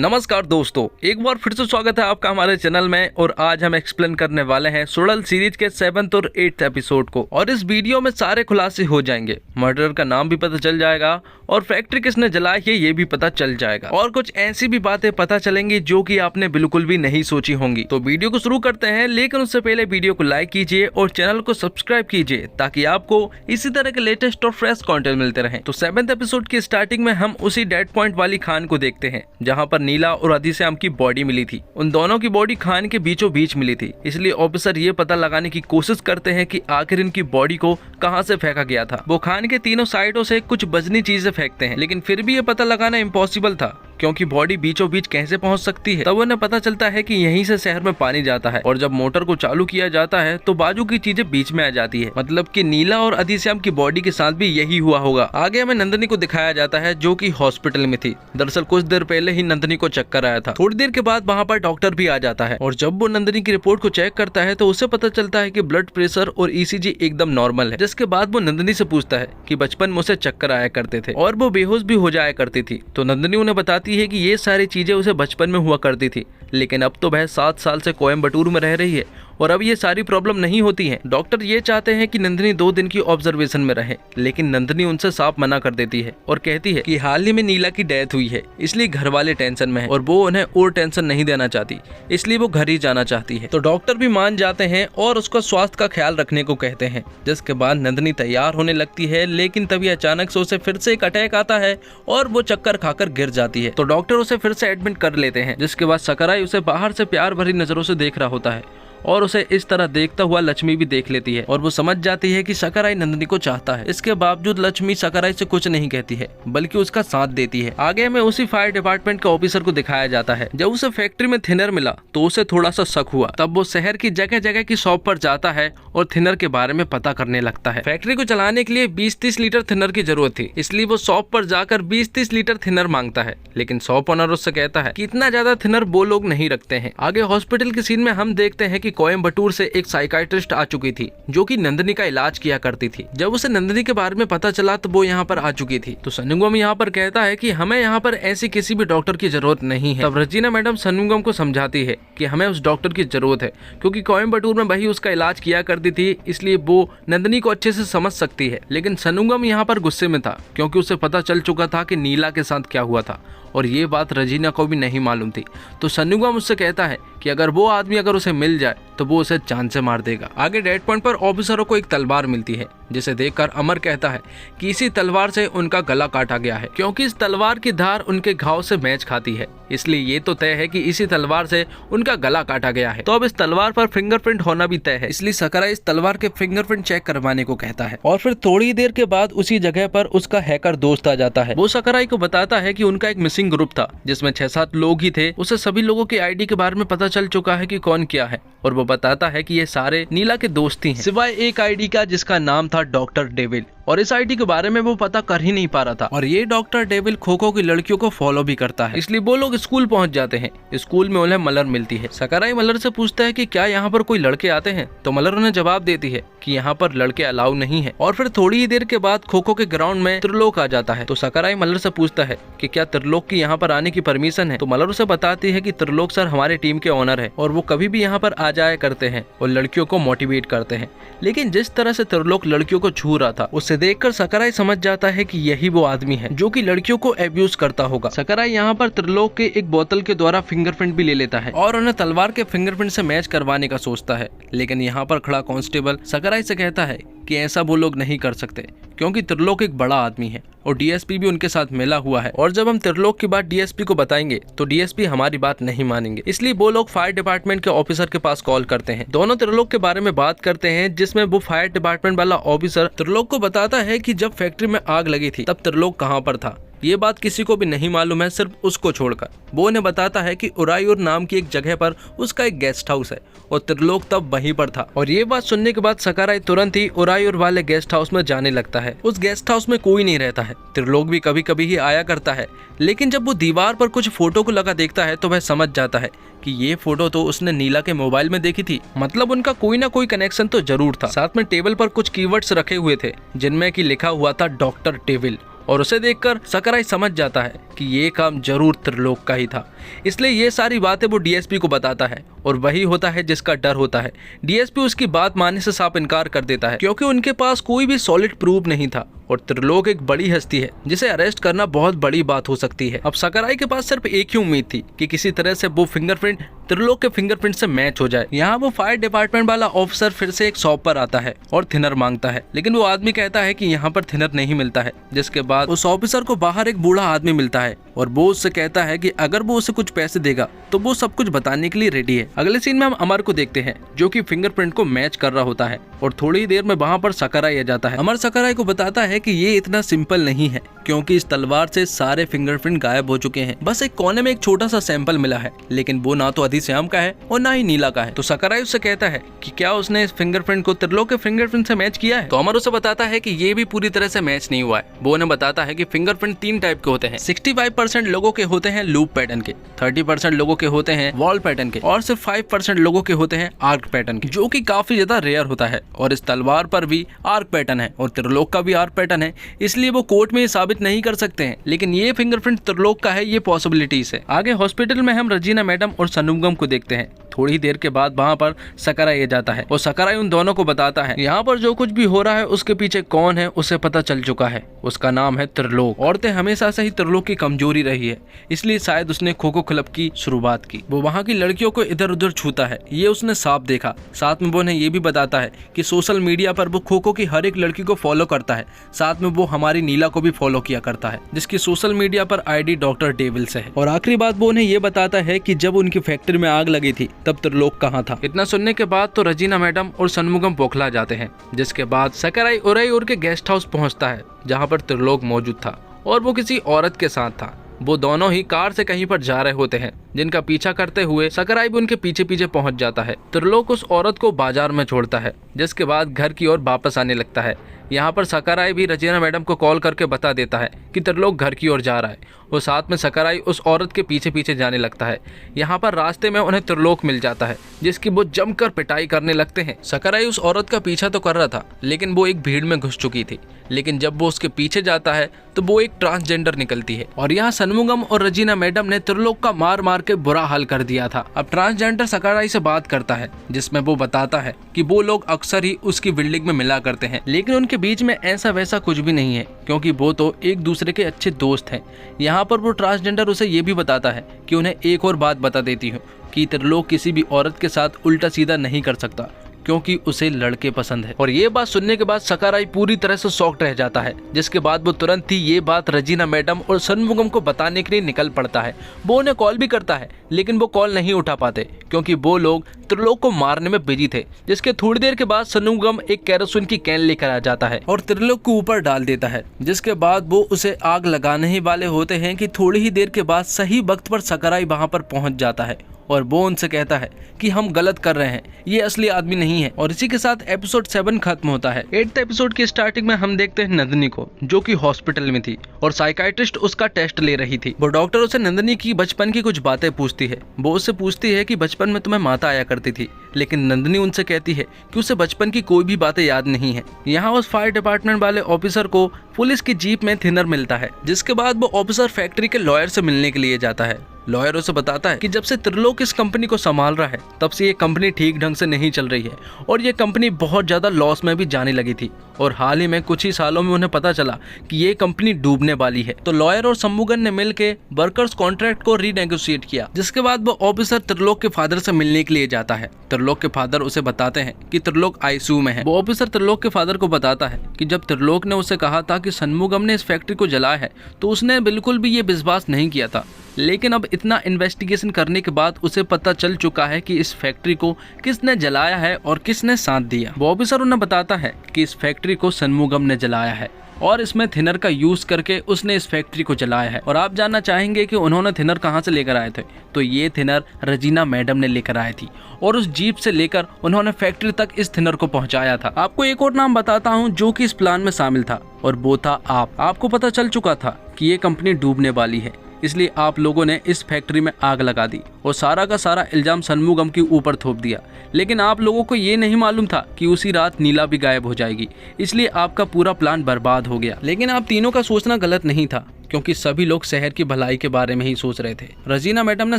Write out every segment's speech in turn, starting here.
नमस्कार दोस्तों, एक बार फिर से स्वागत है आपका हमारे चैनल में। और आज हम एक्सप्लेन करने वाले हैं सुड़ल सीरीज के 7th और 8th एपिसोड को। और इस वीडियो में सारे खुलासे हो जाएंगे, मर्डर का नाम भी पता चल जाएगा और फैक्ट्री किसने जलाई है ये भी पता चल जाएगा, और कुछ ऐसी भी बातें पता चलेंगी जो कि आपने बिल्कुल भी नहीं सोची होंगी। तो वीडियो को शुरू करते हैं, लेकिन उससे पहले वीडियो को लाइक कीजिए और चैनल को सब्सक्राइब कीजिए ताकि आपको इसी तरह के लेटेस्ट और फ्रेश कंटेंट मिलते रहे। तो 7th एपिसोड की स्टार्टिंग में हम उसी डेड पॉइंट वाली खान को देखते हैं जहाँ पर नीला और अदिश्याम की बॉडी मिली थी। उन दोनों की बॉडी खान के बीचों बीच मिली थी, इसलिए ऑफिसर ये पता लगाने की कोशिश करते हैं कि आखिर इनकी बॉडी को कहां से फेंका गया था। वो खान के तीनों साइडों से कुछ वजनी चीजें फेंकते हैं, लेकिन फिर भी ये पता लगाना इम्पॉसिबल था क्योंकि बॉडी बीचों बीच कैसे पहुंच सकती है। तब उन्हें पता चलता है कि यहीं से शहर में पानी जाता है, और जब मोटर को चालू किया जाता है तो बाजू की चीजें बीच में आ जाती है। मतलब कि नीला और अदिश्याम की बॉडी के साथ भी यही हुआ होगा। आगे हमें नंदिनी को दिखाया जाता है जो कि हॉस्पिटल में थी। दरअसल कुछ देर पहले ही नंदिनी को चक्कर आया था। थोड़ी देर के बाद वहाँ पर डॉक्टर भी आ जाता है, और जब वो नंदिनी की रिपोर्ट को चेक करता है तो उसे पता चलता है कि ब्लड प्रेशर और ECG एकदम नॉर्मल है। जिसके बाद वो नंदिनी से पूछता है कि बचपन में उसे चक्कर आया करते थे और वो बेहोश भी हो जाया करती थी। तो नंदिनी उन्हें बताती है कि ये सारी चीजें उसे बचपन में हुआ करती थी, लेकिन अब तो वह 7 साल से कोयम्बटूर में रह रही है और अब ये सारी प्रॉब्लम नहीं होती है। डॉक्टर ये चाहते हैं कि नंदिनी 2 दिन की ऑब्जर्वेशन में रहे, लेकिन नंदिनी उनसे साफ मना कर देती है और कहती है कि हाल ही में नीला की डेथ हुई है, इसलिए घर वाले टेंशन में है और वो उन्हें और टेंशन नहीं देना चाहती, इसलिए वो घर ही जाना चाहती है। तो डॉक्टर भी मान जाते हैं और उसका स्वास्थ्य का ख्याल रखने को कहते हैं। जिसके बाद नंदिनी तैयार होने लगती है, लेकिन तभी अचानक से उसे फिर से एक अटैक आता है और वो चक्कर खाकर गिर जाती है। तो डॉक्टर उसे फिर से एडमिट कर लेते हैं। जिसके बाद सकराई उसे बाहर से प्यार भरी नजरों से देख रहा होता है, और उसे इस तरह देखता हुआ लक्ष्मी भी देख लेती है और वो समझ जाती है कि सकराई नंदिनी को चाहता है। इसके बावजूद लक्ष्मी सकराई से कुछ नहीं कहती है, बल्कि उसका साथ देती है। आगे हमें उसी फायर डिपार्टमेंट का ऑफिसर को दिखाया जाता है। जब उसे फैक्ट्री में थिनर मिला तो उसे थोड़ा सा शक हुआ। तब वो शहर की जगह जगह की शॉप पर जाता है और थिनर के बारे में पता करने लगता है। फैक्ट्री को चलाने के लिए 20-30 लीटर थिनर की जरूरत थी, इसलिए वो शॉप पर जाकर 20-30 लीटर थिनर मांगता है, लेकिन शॉप ओनर उससे कहता है कि इतना ज्यादा थिनर वो लोग नहीं रखते हैं। आगे हॉस्पिटल के सीन में हम देखते हैं कि कोयम्बटूर से एक साइकाइट्रिस्ट आ चुकी थी जो कि नंदिनी का इलाज किया करती थी। जब उसे नंदिनी के बारे में पता चला तो वो यहाँ पर आ चुकी थी। तो सन्नुगम यहाँ पर कहता है कि हमें यहाँ पर ऐसी किसी भी डॉक्टर की जरूरत नहीं है। तब रजीना मैडम सन्नुगम को समझाती है कि हमें उस डॉक्टर की जरूरत है, क्योंकि कोयम्बटूर में वही उसका इलाज किया करती थी, इसलिए वो नंदिनी को अच्छे से समझ सकती है। लेकिन सन्नुगम यहाँ पर गुस्से में था क्योंकि उसे पता चल चुका था कि नीला के साथ क्या हुआ था, और ये बात रजीना को भी नहीं मालूम थी। तो सन्नुगम उससे कहता है कि अगर वो आदमी अगर उसे मिल जाए तो वो उसे जान से मार देगा। आगे डेड पॉइंट पर ऑफिसरों को एक तलवार मिलती है, जिसे देखकर अमर कहता है कि इसी तलवार से उनका गला काटा गया है, क्योंकि इस तलवार की धार उनके घाव से मैच खाती है, इसलिए ये तो तय है कि इसी तलवार से उनका गला काटा गया है। तो अब इस तलवार पर फिंगरप्रिंट होना भी तय है, इसलिए सकराई इस तलवार के फिंगरप्रिंट चेक करवाने को कहता है। और फिर थोड़ी देर के बाद उसी जगह पर उसका हैकर दोस्त आ जाता है। वो सकराई को बताता है कि उनका एक मिसिंग ग्रुप था जिसमें 6-7 लोग ही थे। उसे सभी लोगों की ID के बारे में पता चल चुका है कि कौन क्या है, और वो बताता है कि ये सारे नीला के दोस्त ही हैं, सिवाय एक ID का जिसका नाम था डॉक्टर डेविल, और इस ID के बारे में वो पता कर ही नहीं पा रहा था। और ये डॉक्टर डेविल खो-खो की लड़कियों को फॉलो भी करता है, इसलिए वो लोग स्कूल पहुंच जाते हैं। स्कूल में उन्हें मलर मिलती है। सकराई मलर से पूछता है कि क्या यहाँ पर कोई लड़के आते हैं, तो मलर उन्हें जवाब देती है कि यहाँ पर लड़के अलाउ नहीं है। और फिर थोड़ी ही देर के बाद खो-खो के ग्राउंड में त्रिलोक आ जाता है। तो सकराई मलर से पूछता है कि क्या त्रिलोक की यहाँ पर आने की परमिशन है, तो मलर उसे बताती है कि त्रिलोक सर हमारे टीम के ओनर है और वो कभी भी यहाँ पर आ जाया करते हैं और लड़कियों को मोटिवेट करते हैं। लेकिन जिस तरह से त्रिलोक लड़कियों को छू रहा था, उसे देखकर सकराई समझ जाता है कि यही वो आदमी है जो कि लड़कियों को एब्यूज करता होगा। सकराई यहाँ पर त्रिलोक के एक बोतल के द्वारा फिंगरप्रिंट भी ले लेता है और उन्हें तलवार के फिंगरप्रिंट से मैच करवाने का सोचता है, लेकिन यहाँ पर खड़ा कांस्टेबल सकराई से कहता है कि ऐसा वो लोग नहीं कर सकते, क्योंकि त्रिलोक एक बड़ा आदमी है और DSP भी उनके साथ मिला हुआ है, और जब हम त्रिलोक की बात DSP को बताएंगे तो DSP हमारी बात नहीं मानेंगे। इसलिए वो लोग फायर डिपार्टमेंट के ऑफिसर के पास कॉल करते हैं। दोनों त्रिलोक के बारे में बात करते हैं, जिसमें वो फायर डिपार्टमेंट वाला ऑफिसर त्रिलोक को बताता है कि जब फैक्ट्री में आग लगी थी तब त्रिलोक कहाँ पर था। ये बात किसी को भी नहीं मालूम है, सिर्फ उसको छोड़कर। वो उन्हें बताता है कि उरायूर नाम की एक जगह पर उसका एक गेस्ट हाउस है और त्रिलोक तब वहीं पर था। और ये बात सुनने के बाद सकराई तुरंत ही उरायूर वाले गेस्ट हाउस में जाने लगता है। उस गेस्ट हाउस में कोई नहीं रहता है, त्रिलोक भी कभी कभी ही आया करता है, लेकिन जब वो दीवार पर कुछ फोटो को लगा देखता है तो वह समझ जाता है कि ये फोटो तो उसने नीला के मोबाइल में देखी थी, मतलब उनका कोई ना कोई कनेक्शन तो जरूर था। साथ में टेबल पर कुछ कीवर्ड्स रखे हुए थे जिनमें कि लिखा हुआ था डॉक्टर डेविल, और उसे देखकर सकराई समझ जाता है कि ये काम जरूर त्रिलोक का ही था। इसलिए ये सारी बातें वो डीएसपी को बताता है और वही होता है जिसका डर होता है। डीएसपी उसकी बात मानने से साफ इनकार कर देता है क्योंकि उनके पास कोई भी सॉलिड प्रूफ नहीं था और त्रिलोक एक बड़ी हस्ती है जिसे अरेस्ट करना बहुत बड़ी बात हो सकती है। अब सकराई के पास सिर्फ एक ही उम्मीद थी कि किसी तरह से वो फिंगरप्रिंट त्रिलोक के फिंगरप्रिंट से मैच हो जाए। यहाँ वो फायर डिपार्टमेंट वाला ऑफिसर फिर से एक शॉप पर आता है और थिनर मांगता है, लेकिन वो आदमी कहता है कि यहाँ पर थिनर नहीं मिलता है। जिसके बाद उस ऑफिसर को बाहर एक बूढ़ा आदमी मिलता है और वो उससे कहता है कि अगर वो उसे कुछ पैसे देगा तो वो सब कुछ बताने के लिए रेडी है। अगले सीन में हम अमर को देखते हैं जो कि फिंगरप्रिंट को मैच कर रहा होता है और थोड़ी देर में वहाँ पर सकराई आ जाता है। अमर सकराई को बताता है कि ये इतना सिंपल नहीं है क्योंकि इस तलवार से सारे फिंगरप्रिंट गायब हो चुके हैं। बस एक कोने में एक छोटा सा सैंपल मिला है, लेकिन वो ना तो अधिश्याम का है और ना ही नीला का है। तो सकराई उससे कहता है कि क्या उसने इस फिंगरप्रिंट को त्रिलोक के फिंगरप्रिंट से मैच किया है। तो अमर उसे बताता है कि ये भी पूरी तरह से मैच नहीं हुआ है। वो उन्हें बताता है कि फिंगरप्रिंट 3 टाइप के होते हैं। 65% लोगों के होते हैं लूप पैटर्न के, 30% लोगों के होते हैं वॉल पैटर्न के और सिर्फ 5% लोगों के होते हैं आर्क पैटर्न के, जो कि काफी ज्यादा रेयर होता है। और इस तलवार पर भी आर्क पैटर्न है और त्रिलोक का भी आर्क पैटर्न है, इसलिए वो कोर्ट में ये साबित नहीं कर सकते हैं, लेकिन ये फिंगरप्रिंट त्रिलोक का है, ये पॉसिबिलिटीज है। आगे हॉस्पिटल में हम रजीना मैडम और सनमुगम को देखते हैं। थोड़ी देर के बाद वहाँ पर सकराई जाता है और सकराई उन दोनों को बताता है यहाँ पर जो कुछ भी हो रहा है उसके पीछे कौन है उसे पता चल चुका है। उसका नाम है त्रिलोक। औरतें हमेशा से ही त्रिलोक की कमजोरी रही है, इसलिए शायद उसने खो खो क्लब की शुरुआत की। वो वहाँ की लड़कियों को इधर उधर छूता है, ये उसने साफ देखा। साथ में वो उन्हें ये भी बताता है कि सोशल मीडिया पर वो खो खो की हर एक लड़की को फॉलो करता है। साथ में वो हमारी नीला को भी फॉलो किया करता है, जिसकी सोशल मीडिया पर आईडी डॉक्टर डेविल्स है। और आखिरी बात वो उन्हें ये बताता है कि जब उनकी फैक्ट्री में आग लगी थी तब त्रिलोक कहाँ था। इतना सुनने के बाद तो रजीना मैडम और सनमुगम बौखला जाते हैं। जिसके बाद सकराई उरैयूर के गेस्ट हाउस पहुंचता है जहां पर त्रिलोक मौजूद था और वो किसी औरत के साथ था। वो दोनों ही कार से कहीं पर जा रहे होते हैं, जिनका पीछा करते हुए सकराई भी उनके पीछे पीछे पहुंच जाता है। त्रिलोक उस औरत को बाजार में छोड़ता है, जिसके बाद घर की ओर वापस आने लगता है। यहाँ पर सकराई भी रजीना मैडम को कॉल करके बता देता है कि त्रिलोक घर की ओर जा रहा है और साथ में सकराई उस औरत के पीछे पीछे जाने लगता है। यहाँ पर रास्ते में उन्हें त्रिलोक मिल जाता है, जिसकी वो जमकर पिटाई करने लगते हैं। सकराई उस औरत का पीछा तो कर रहा था, लेकिन वो एक भीड़ में घुस चुकी थी। लेकिन जब वो उसके पीछे जाता है तो वो एक ट्रांसजेंडर निकलती है और यहाँ सनमुगम और रजीना मैडम ने त्रिलोक का मार मार के बुरा हाल कर दिया था। अब ट्रांसजेंडर सकराई से बात करता है, जिसमें वो बताता है कि वो लोग अक्सर ही उसकी बिल्डिंग में मिला करते हैं, लेकिन उनके बीच में ऐसा वैसा कुछ भी नहीं है क्योंकि वो तो एक दूसरे के अच्छे दोस्त हैं। यहाँ पर वो ट्रांसजेंडर उसे ये भी बताता है कि उन्हें एक और बात बता देती हूँ कि त्रिलोक किसी भी औरत के साथ उल्टा सीधा नहीं कर सकता क्योंकि उसे लड़के पसंद है। और ये बात सुनने के बाद सकराई पूरी तरह से शॉक्ड रह जाता है, जिसके बाद वो तुरंत ही ये बात रजीना मैडम और सनमुगम को बताने के लिए निकल पड़ता है। वो उन्हें कॉल भी करता है, लेकिन वो कॉल नहीं उठा पाते क्योंकि वो लोग त्रिलोक को मारने में बिजी थे। जिसके थोड़ी देर के बाद सनमुगम एक केरोसिन की कैन लेकर आ जाता है और त्रिलोक को ऊपर डाल देता है, जिसके बाद वो उसे आग लगाने ही वाले होते हैं कि थोड़ी ही देर के बाद सही वक्त पर सकराई वहां पर पहुंच जाता है और वो उनसे कहता है कि हम गलत कर रहे हैं, ये असली आदमी नहीं है। और इसी के साथ एपिसोड 7 खत्म होता है। 8th एपिसोड की स्टार्टिंग में हम देखते हैं नंदिनी को, जो कि हॉस्पिटल में थी और साइकाइट्रिस्ट उसका टेस्ट ले रही थी। वो डॉक्टर उसे नंदिनी की बचपन की कुछ बातें पूछती है। वो उससे पूछती है कि बचपन में तुम्हें माता आया करती थी, लेकिन नंदिनी उनसे कहती है कि उसे बचपन की कोई भी बातें याद नहीं है। यहाँ उस फायर डिपार्टमेंट वाले ऑफिसर को पुलिस की जीप में थिनर मिलता है, जिसके बाद वो ऑफिसर फैक्ट्री के लॉयर से मिलने के लिए जाता है। लॉयर उसे बताता है कि जब से त्रिलोक इस कंपनी को संभाल रहा है तब से ये कंपनी ठीक ढंग से नहीं चल रही है और ये कंपनी बहुत ज्यादा लॉस में भी जाने लगी थी और हाल ही में कुछ ही सालों में उन्हें पता चला कि ये कंपनी डूबने वाली है। तो लॉयर और सनमुगम ने मिलकर वर्कर्स कॉन्ट्रैक्ट को रीनेगोशिएट किया, जिसके बाद वो ऑफिसर त्रिलोक के फादर से मिलने के लिए जाता है। त्रिलोक के फादर उसे बताते हैं कि त्रिलोक आईसीयू में है। वो ऑफिसर त्रिलोक के फादर को बताता है कि जब त्रिलोक ने उसे कहा था कि सनमुगम ने इस फैक्ट्री को जलाया है तो उसने बिल्कुल भी ये विश्वास नहीं किया था, लेकिन अब इतना इन्वेस्टिगेशन करने के बाद उसे पता चल चुका है कि इस फैक्ट्री को किसने जलाया है और किसने साथ दिया। वो ऑफिसर उन्हें बताता है कि इस फैक्ट्री को सनमुगम ने जलाया है और इसमें थिनर का यूज करके उसने इस फैक्ट्री को जलाया है। और आप जानना चाहेंगे कि उन्होंने थिनर कहाँ से लेकर आए थे, तो ये थिनर रजीना मैडम ने लेकर आई थी और उस जीप से लेकर उन्होंने फैक्ट्री तक इस थिनर को पहुंचाया था। आपको एक और नाम बताता हूं जो कि इस प्लान में शामिल था और वो था आपको पता चल चुका था कि ये कंपनी डूबने वाली है, इसलिए आप लोगों ने इस फैक्ट्री में आग लगा दी और सारा का सारा इल्जाम सनमुगम के ऊपर थोप दिया। लेकिन आप लोगों को ये नहीं मालूम था कि उसी रात नीला भी गायब हो जाएगी, इसलिए आपका पूरा प्लान बर्बाद हो गया। लेकिन आप तीनों का सोचना गलत नहीं था क्योंकि सभी लोग शहर की भलाई के बारे में ही सोच रहे थे। रजीना मैडम ने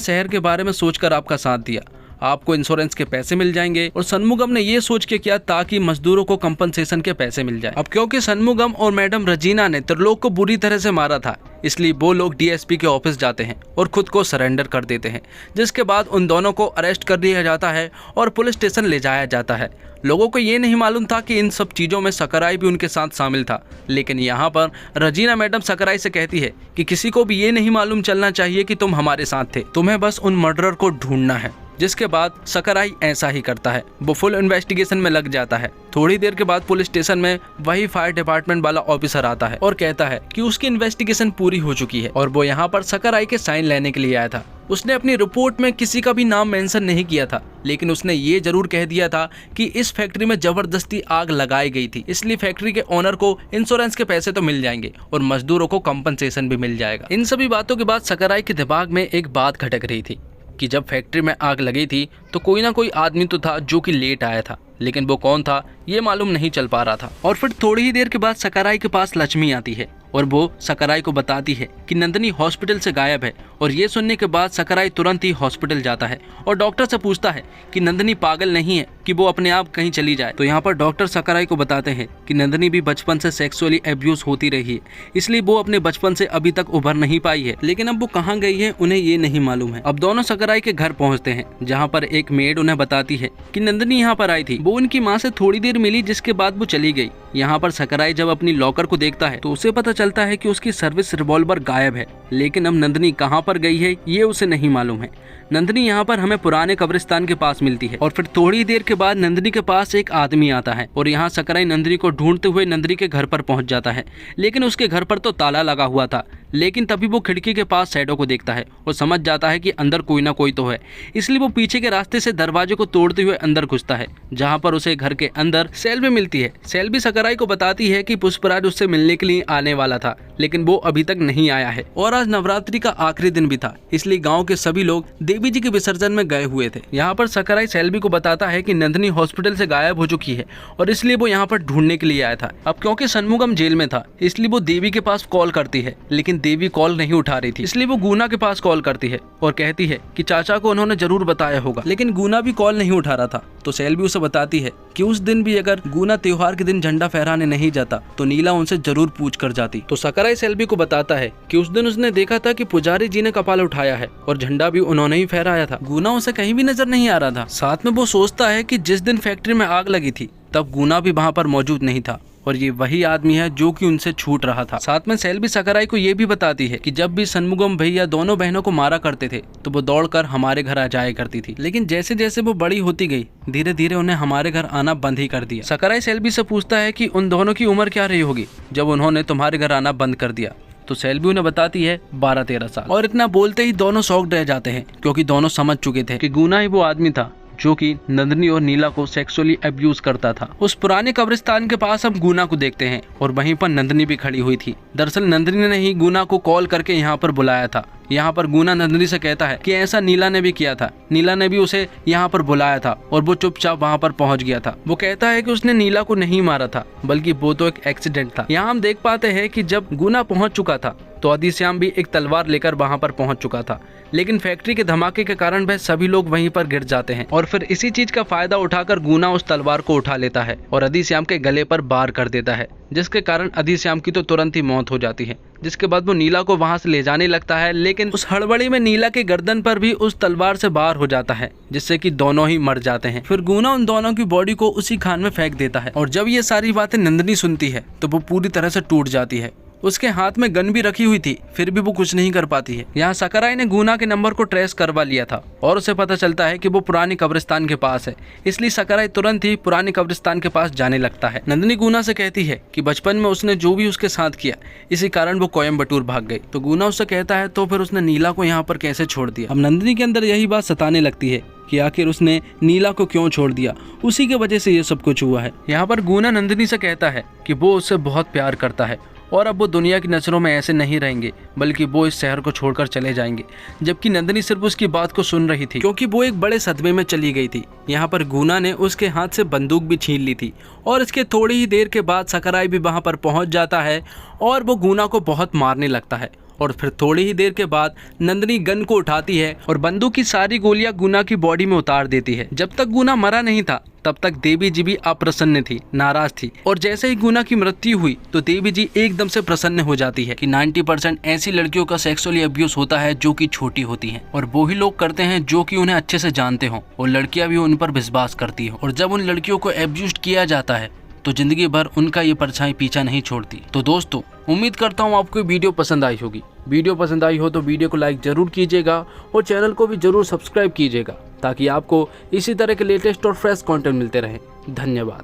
शहर के बारे में सोचकर आपका साथ दिया, आपको इंश्योरेंस के पैसे मिल जाएंगे, और सनमुगम ने ये सोच के किया ताकि मजदूरों को कंपनसेशन के पैसे मिल जाए। अब क्योंकि सनमुगम और मैडम रजीना ने त्रिलोक को बुरी तरह से मारा था, इसलिए वो लोग डीएसपी के ऑफिस जाते हैं और खुद को सरेंडर कर देते हैं, जिसके बाद उन दोनों को अरेस्ट कर लिया जाता है और पुलिस स्टेशन ले जाया जाता है। लोगों को ये नहीं मालूम था कि इन सब चीज़ों में सकराई भी उनके साथ शामिल था, लेकिन यहाँ पर रजीना मैडम सकराई से कहती है कि किसी को भी ये नहीं मालूम चलना चाहिए कि तुम हमारे साथ थे, तुम्हें बस उन मर्डरर को ढूंढना है। जिसके बाद सकराई ऐसा ही करता है, वो फुल इन्वेस्टिगेशन में लग जाता है। थोड़ी देर के बाद पुलिस स्टेशन में वही फायर डिपार्टमेंट वाला ऑफिसर आता है और कहता है कि उसकी इन्वेस्टिगेशन पूरी हो चुकी है और वो यहाँ पर सकराई के साइन लेने के लिए आया था। उसने अपनी रिपोर्ट में किसी का भी नाम मेंशन नहीं किया था, लेकिन उसने ये जरूर कह दिया था कि इस फैक्ट्री में जबरदस्ती आग लगाई गई थी, इसलिए फैक्ट्री के ओनर को इंश्योरेंस के पैसे तो मिल जाएंगे और मजदूरों को कंपनसेशन भी मिल जाएगा। इन सभी बातों के बाद सकराई के दिमाग में एक बात खटक रही थी कि जब फैक्ट्री में आग लगी थी तो कोई ना कोई आदमी तो था जो कि लेट आया था, लेकिन वो कौन था ये मालूम नहीं चल पा रहा था। और फिर थोड़ी ही देर के बाद सकराई के पास लक्ष्मी आती है और वो सकराई को बताती है कि नंदिनी हॉस्पिटल से गायब है। और ये सुनने के बाद सकराई तुरंत ही हॉस्पिटल जाता है और डॉक्टर से पूछता है कि नंदिनी पागल नहीं है कि वो अपने आप कहीं चली जाए। तो यहाँ पर डॉक्टर सकराई को बताते हैं कि नंदिनी भी बचपन से सेक्सुअली एब्यूज होती रही है, इसलिए वो अपने बचपन से अभी तक उभर नहीं पाई है, लेकिन अब वो कहाँ गई है उन्हें ये नहीं मालूम है। अब दोनों सकराई के घर पहुँचते हैं, जहाँ पर एक मेड उन्हें बताती है कि नंदिनी यहाँ पर आई थी, वो उनकी माँ से थोड़ी देर मिली, जिसके बाद वो चली गई। यहाँ पर सकराई जब अपनी लॉकर को देखता है तो उसे पता चलता है कि उसकी सर्विस रिवॉल्वर गायब है, लेकिन अब नंदिनी कहाँ पर गई है ये उसे नहीं मालूम है। नंदिनी यहाँ पर हमें पुराने कब्रिस्तान के पास मिलती है और फिर थोड़ी देर के बाद नंदिनी के पास एक आदमी आता है और यहाँ सकराई नंदिनी को ढूंढते हुए नंदिनी के घर पर पहुंच जाता है, लेकिन उसके घर पर तो ताला लगा हुआ था। लेकिन तभी वो खिड़की के पास शैडो को देखता है और समझ जाता है कि अंदर कोई ना कोई तो है, इसलिए वो पीछे के रास्ते से दरवाजे को तोड़ते हुए अंदर घुसता है, जहाँ पर उसे घर के अंदर सेल्वी मिलती है। सेल्वी सकराई को बताती है कि पुष्पराज उससे मिलने के लिए आने वाला था, लेकिन वो अभी तक नहीं आया है और आज नवरात्रि का आखिरी दिन भी था, इसलिए गाँव के सभी लोग देवी जी के विसर्जन में गए हुए थे। यहाँ पर सकराई सेल्वी को बताता है कि नंदिनी हॉस्पिटल से गायब हो चुकी है और इसलिए वो यहाँ पर ढूंढने के लिए आया था। अब क्योंकि सनमुगम जेल में था, इसलिए वो देवी के पास कॉल करती है, लेकिन देवी कॉल नहीं उठा रही थी, इसलिए वो गुना के पास कॉल करती है और कहती है कि चाचा को उन्होंने जरूर बताया होगा, लेकिन गुना भी कॉल नहीं उठा रहा था। तो सेल्वी उसे बताती है कि उस दिन भी अगर गुना त्योहार के दिन झंडा फहराने नहीं जाता तो नीला उनसे जरूर पूछ कर जाती। तो सकराई सेल्वी को बताता है कि उस दिन उसने देखा था कि पुजारी जी ने कपाल उठाया है और झंडा भी उन्होंने ही फहराया था। गुना उसे कहीं भी नजर नहीं आ रहा था। साथ में वो सोचता है कि जिस दिन फैक्ट्री में आग लगी थी तब गुना भी वहाँ पर मौजूद नहीं था और ये वही आदमी है जो कि उनसे छूट रहा था। साथ में सेल्वी सकराई को ये भी बताती है कि जब भी सनमुगम भैया दोनों बहनों को मारा करते थे तो वो दौड़कर हमारे घर आ जाया करती थी, लेकिन जैसे जैसे वो बड़ी होती गई धीरे धीरे उन्हें हमारे घर आना बंद ही कर दिया। सकराई सेल्वी से पूछता है कि उन दोनों की उम्र क्या रही होगी जब उन्होंने तुम्हारे घर आना बंद कर दिया। तो सेल्वी उन्हें बताती है 12-13 साल। और इतना बोलते ही दोनों शॉक्ड रह जाते हैं, क्योंकि दोनों समझ चुके थे कि गुना ही वो आदमी था जो कि नंदिनी और नीला को सेक्सुअली अब्यूज करता था। उस पुराने कब्रिस्तान के पास हम गुना को देखते हैं और वहीं पर नंदिनी भी खड़ी हुई थी। दरअसल नंदिनी ने ही गुना को कॉल करके यहाँ पर बुलाया था। यहाँ पर गुना नंदिनी से कहता है कि ऐसा नीला ने भी किया था, नीला ने भी उसे यहाँ पर बुलाया था और वो चुपचाप वहाँ पर पहुँच गया था। वो कहता है कि उसने नीला को नहीं मारा था, बल्कि वो तो एक एक्सीडेंट था। यहाँ हम देख पाते हैं कि जब गुना पहुँच चुका था तो अधिश्याम भी एक तलवार लेकर वहाँ पर पहुँच चुका था, लेकिन फैक्ट्री के धमाके के कारण वह सभी लोग वहीं पर गिर जाते हैं और फिर इसी चीज का फायदा उठाकर गुना उस तलवार को उठा लेता है और अधिश्याम के गले पर वार कर देता है, जिसके कारण अधिश्याम की तो तुरंत ही मौत हो जाती है। जिसके बाद वो नीला को वहां से ले जाने लगता है, लेकिन उस हड़बड़ी में नीला के गर्दन पर भी उस तलवार से वार हो जाता है, जिससे कि दोनों ही मर जाते हैं। फिर गुना उन दोनों की बॉडी को उसी खान में फेंक देता है और जब ये सारी बातें नंदिनी सुनती है तो वो पूरी तरह से टूट जाती है। उसके हाथ में गन भी रखी हुई थी, फिर भी वो कुछ नहीं कर पाती है। यहाँ सकराई ने गुना के नंबर को ट्रेस करवा लिया था और उसे पता चलता है कि वो पुरानी कब्रिस्तान के पास है, इसलिए सकराई तुरंत ही पुरानी कब्रिस्तान के पास जाने लगता है। नंदिनी गुना से कहती है कि बचपन में उसने जो भी उसके साथ किया इसी कारण वो कोयम्बटूर भाग गई। तो गुना उससे कहता है तो फिर उसने नीला को यहाँ पर कैसे छोड़ दिया। अब नंदिनी के अंदर यही बात सताने लगती है कि आखिर उसने नीला को क्यों छोड़ दिया, उसी की वजह से ये सब कुछ हुआ है। यहाँ पर गुना नंदिनी से कहता है कि वो उससे बहुत प्यार करता है और अब वो दुनिया की नजरों में ऐसे नहीं रहेंगे, बल्कि वो इस शहर को छोड़कर चले जाएंगे। जबकि नंदिनी सिर्फ उसकी बात को सुन रही थी, क्योंकि वो एक बड़े सदमे में चली गई थी। यहाँ पर गुना ने उसके हाथ से बंदूक भी छीन ली थी और इसके थोड़ी ही देर के बाद सकराई भी वहाँ पर पहुँच जाता है और वो गुना को बहुत मारने लगता है और फिर थोड़ी ही देर के बाद नंदिनी गन को उठाती है और बंदूक की सारी गोलियां गुना की बॉडी में उतार देती है। जब तक गुना मरा नहीं था तब तक देवी जी भी अप्रसन्न थी, नाराज थी। और जैसे ही गुना की मृत्यु हुई तो देवी जी एकदम से प्रसन्न हो जाती है कि 90% ऐसी लड़कियों का सेक्सुअली अब्यूज होता है जो कि छोटी होती हैं और वो ही लोग करते हैं जो कि उन्हें अच्छे से जानते हों और लड़कियां भी उन पर विश्वास करती हो। और जब उन लड़कियों को एब्यूज किया जाता है तो जिंदगी भर उनका ये परछाई पीछा नहीं छोड़ती। तो दोस्तों, उम्मीद करता हूँ आपको वीडियो पसंद आई होगी। वीडियो पसंद आई हो तो वीडियो को लाइक जरूर कीजिएगा और चैनल को भी जरूर सब्सक्राइब कीजिएगा ताकि आपको इसी तरह के लेटेस्ट और फ्रेश कंटेंट मिलते रहे। धन्यवाद।